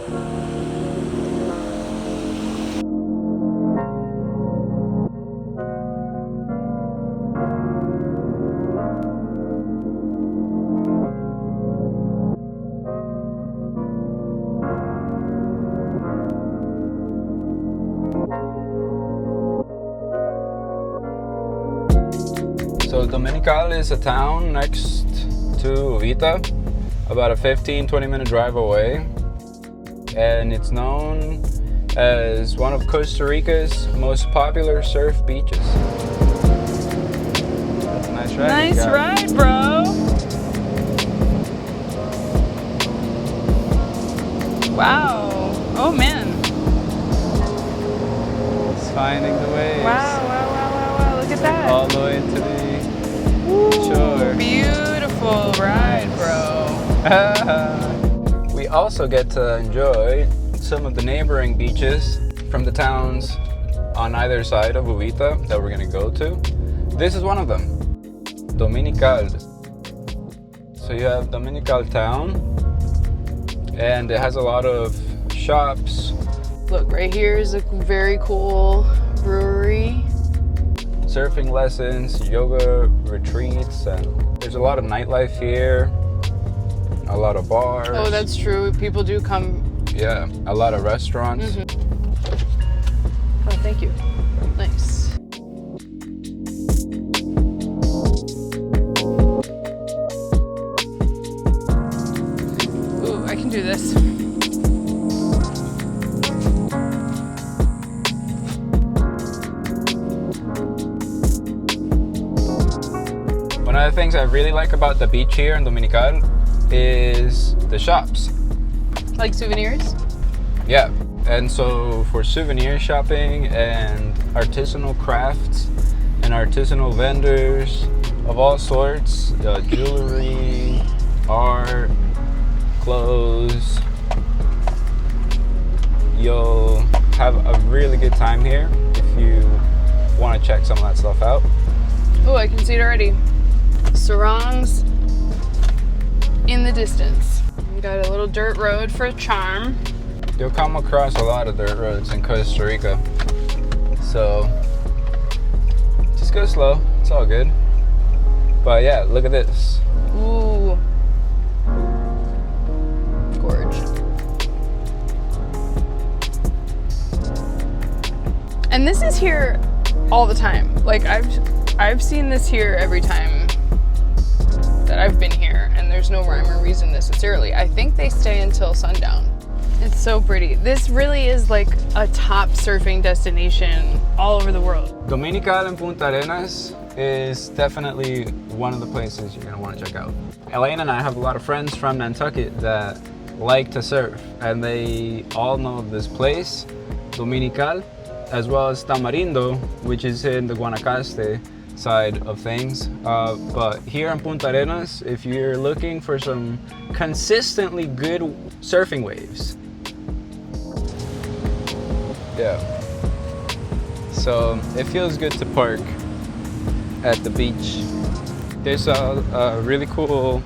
So Dominical is a town next to Uvita, about a 15-20 minute drive away, and it's known as one of Costa Rica's most popular surf beaches. That's a nice ride. Nice ride, bro. Wow. Oh man. It's finding the waves. Wow. Look at that. All the way to the shore. Beautiful ride, bro. We also get to enjoy some of the neighboring beaches from the towns on either side of Uvita that we're gonna go to. This is one of them, Dominical. So you have Dominical town, and it has a lot of shops. Look, right here is a very cool brewery. Surfing lessons, yoga retreats, and there's a lot of nightlife here. A lot of bars. Oh, that's true. People do come. Yeah, a lot of restaurants. Oh, thank you. Nice. Ooh, I can do this. One of the things I really like about the beach here in Dominical is the shops. Like souvenirs? Yeah, and so for souvenir shopping and artisanal crafts and artisanal vendors of all sorts, jewelry, art, clothes, you'll have a really good time here if you want to check some of that stuff out. Oh, I can see it already. Sarongs in the distance. We got a little dirt road for charm. You'll come across a lot of dirt roads in Costa Rica, so just go slow, it's all good. But yeah, look at this. Ooh. Gorge. And this is here all the time. Like I've seen this here every time that I've been here, and there's no rhyme or reason necessarily. I think they stay until sundown. It's so pretty. This really is like a top surfing destination all over the world. Dominical and Puntarenas is definitely one of the places you're gonna want to check out. Elaine and I have a lot of friends from Nantucket that like to surf, and they all know of this place, Dominical, as well as Tamarindo, which is in the Guanacaste side of things. But here in Puntarenas, if you're looking for some consistently good surfing waves, yeah. So it feels good to park at the beach. There's a really cool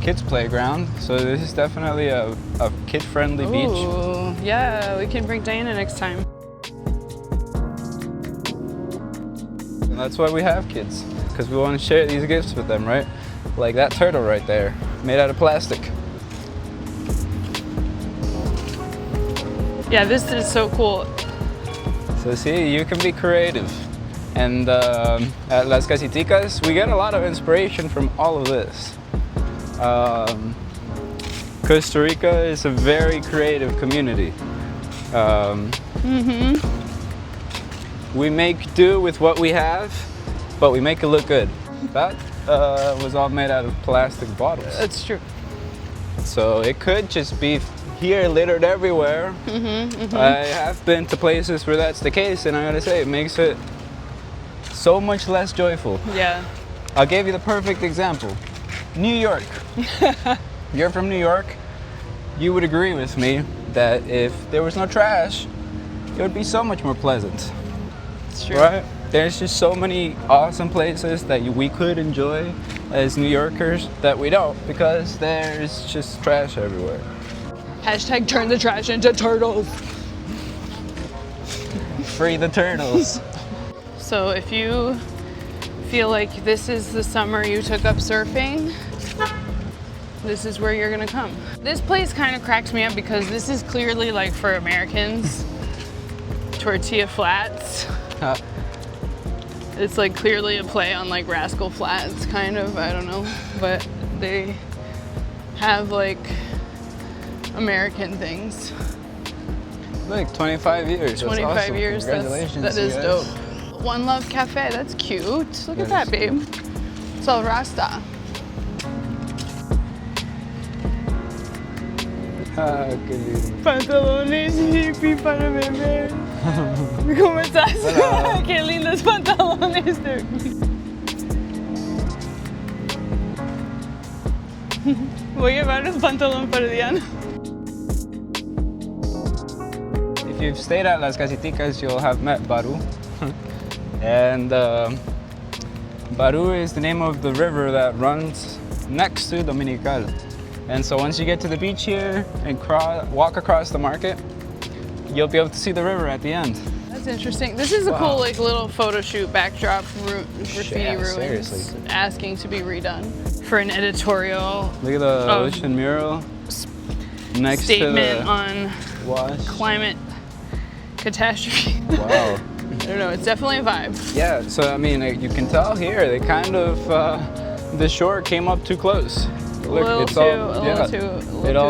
kids playground, so this is definitely a kid-friendly beach. Ooh, yeah, we can bring Diana next time. And that's why we have kids, because we want to share these gifts with them, right? Like that turtle right there, made out of plastic. Yeah, this is so cool. So see, you can be creative. And at Las Casiticas, we get a lot of inspiration from all of this. Costa Rica is a very creative community. We make do with what we have, but we make it look good. That was all made out of plastic bottles. That's true. So it could just be here littered everywhere. I have been to places where that's the case, and I gotta say, it makes it so much less joyful. Yeah. I'll give you the perfect example. New York. You're from New York. You would agree with me that if there was no trash, it would be so much more pleasant. It's true. Right? There's just so many awesome places that we could enjoy as New Yorkers that we don't, because there's just trash everywhere. Hashtag turn the trash into turtles. Free the turtles. So if you feel like this is the summer you took up surfing, this is where you're gonna come. This place kind of cracks me up because this is clearly like for Americans. Tortilla Flats. It's like clearly a play on like Rascal Flats, kind of, I don't know. But they have like American things. Like 25 years. 25 awesome. years, Congratulations, that is you dope. guys. One Love Cafe, that's cute. Look at That that, is babe. It's all Rasta. Ah, qué lindo. Pantalones hippie para bebé. ¿Cómo estás? Hola. Qué lindos pantalones de Voy a llevar un pantalón para Diana. If you've stayed at Las Casiticas, you'll have met Baru. And Baru is the name of the river that runs next to Dominical. And so once you get to the beach here and walk across the market, you'll be able to see the river at the end. That's interesting. This is a cool like little photo shoot backdrop graffiti Yeah, ruins seriously. asking to be redone for an editorial Look at the ocean mural next statement to the on wash. climate catastrophe. Wow. I don't know, it's definitely a vibe. Yeah, so I mean, you can tell here, they kind of, the shore came up too close. Look, it all fell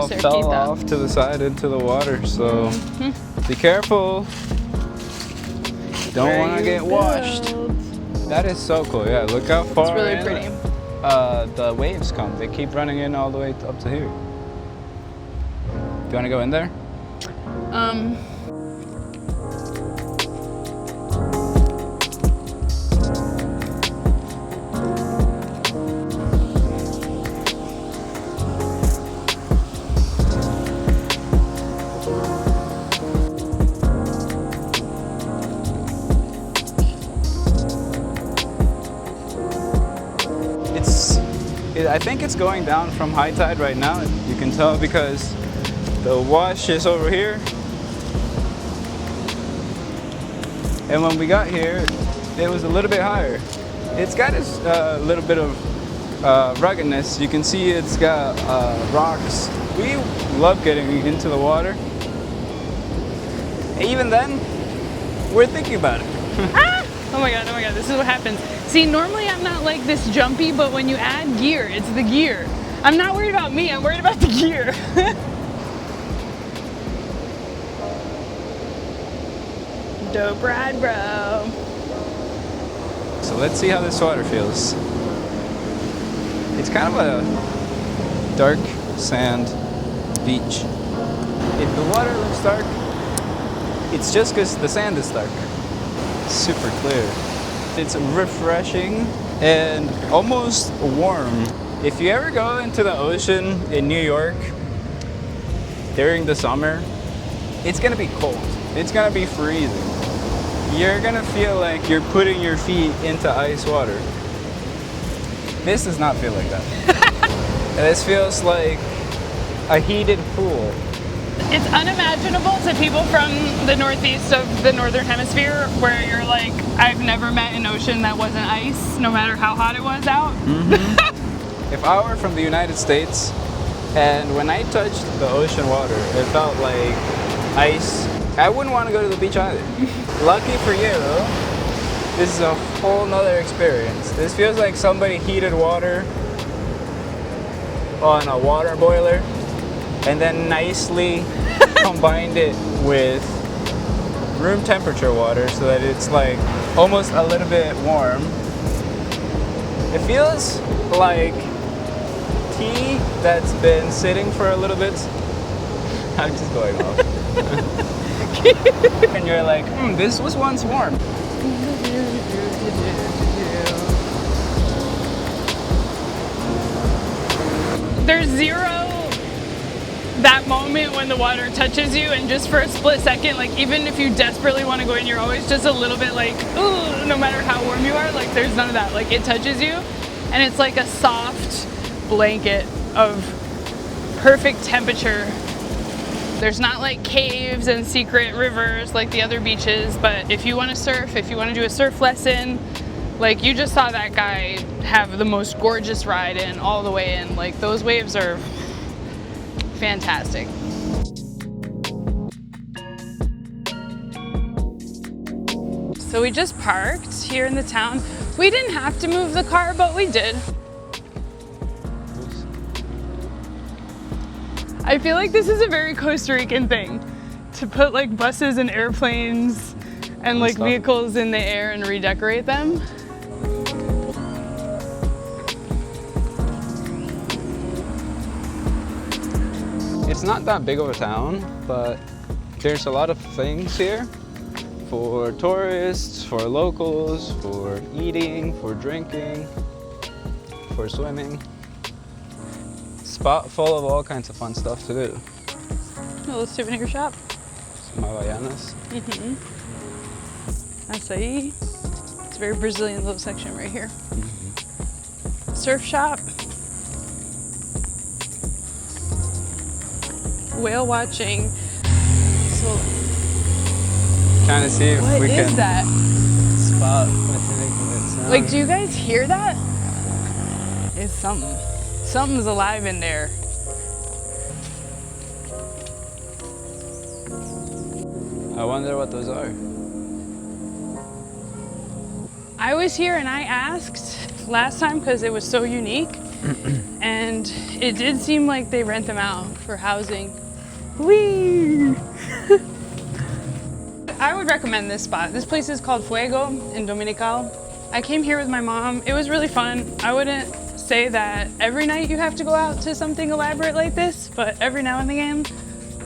cerquita. off to the side into the water, so be careful. Don't want to get washed. That is so cool, yeah, look how far It's really in, pretty. the waves come. They keep running in all the way up to here. Do you want to go in there? I think it's going down from high tide right now. You can tell because the wash is over here. And when we got here, it was a little bit higher. It's got a little bit of ruggedness. You can see it's got rocks. We love getting into the water. Even then, we're thinking about it. Oh my god, this is what happens. See, normally I'm not like this jumpy, but when you add gear, it's the gear. I'm not worried about me, I'm worried about the gear. Dope ride, bro. So let's see how this water feels. It's kind of a dark sand beach. If the water looks dark, it's just because the sand is dark. Super clear. It's refreshing and almost warm. If you ever go into the ocean in New York during the summer, it's gonna be cold. It's gonna be freezing. You're gonna feel like you're putting your feet into ice water. This does not feel like that. This feels like a heated pool. It's unimaginable to people from the northeast of the northern hemisphere where you're like, I've never met an ocean that wasn't ice, no matter how hot it was out. If I were from the United States and when I touched the ocean water, it felt like ice, I wouldn't want to go to the beach either. Lucky for you, this is a whole nother experience. This feels like somebody heated water on a water boiler and then nicely combined it with room temperature water so that it's like almost a little bit warm. It feels like tea that's been sitting for a little bit. I'm just going off. And you're like, this was once warm. There's zero that moment when the water touches you, and just for a split second, like even if you desperately want to go in, you're always just a little bit like, ooh, no matter how warm you are, like there's none of that. Like it touches you and it's like a soft blanket of perfect temperature There's not like caves and secret rivers like the other beaches, but if you want to surf, if you want to do a surf lesson, like you just saw that guy have the most gorgeous ride in all the way in. Like those waves are fantastic. So we just parked here in the town. We didn't have to move the car, but we did. I feel like this is a very Costa Rican thing, to put like buses and airplanes and like vehicles in the air and redecorate them. It's not that big of a town, but there's a lot of things here for tourists, for locals, for eating, for drinking, for swimming. Spot full of all kinds of fun stuff to do. A little souvenir shop. Some Havaianas. Açaí. It's a very Brazilian little section right here. Surf shop. Whale watching. So, Trying to see if we what is can that? spot what's making it sound. Like, do you guys hear that? It's something. Something's alive in there. I wonder what those are. I was here and I asked last time because it was so unique, and it did seem like they rent them out for housing. Whee! I would recommend this spot. This place is called Fuego in Dominical. I came here with my mom. It was really fun. I wouldn't say that every night you have to go out to something elaborate like this, but every now and again,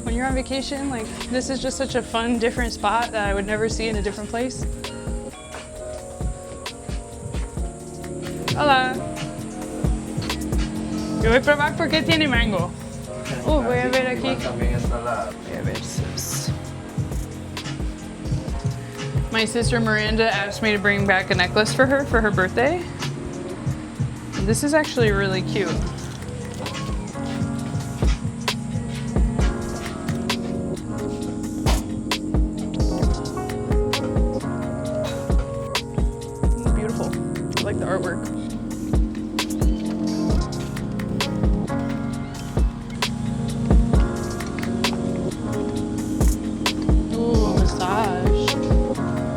when you're on vacation, like this is just such a fun, different spot that I would never see in a different place. Hola. Yo voy a probar porque tiene mango. Voy a ver aquí. Voy a ver sus. My sister Miranda asked me to bring back a necklace for her birthday. This is actually really cute. It's beautiful. I like the artwork. Ooh, massage.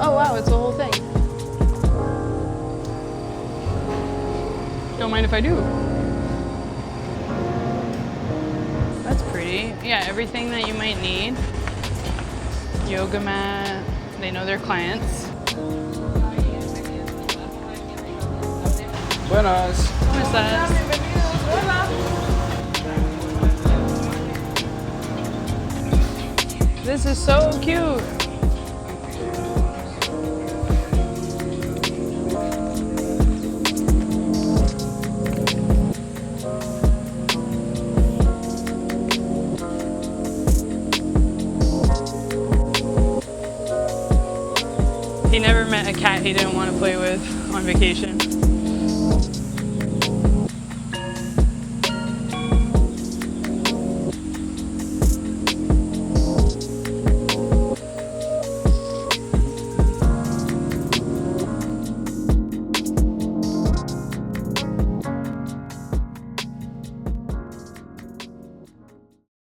Oh wow, it's the whole thing. Don't mind if I do. That's pretty. Yeah, everything that you might need. Yoga mat. They know their clients. Buenas. ¿Cómo estás? This is so cute. He never met a cat he didn't want to play with on vacation.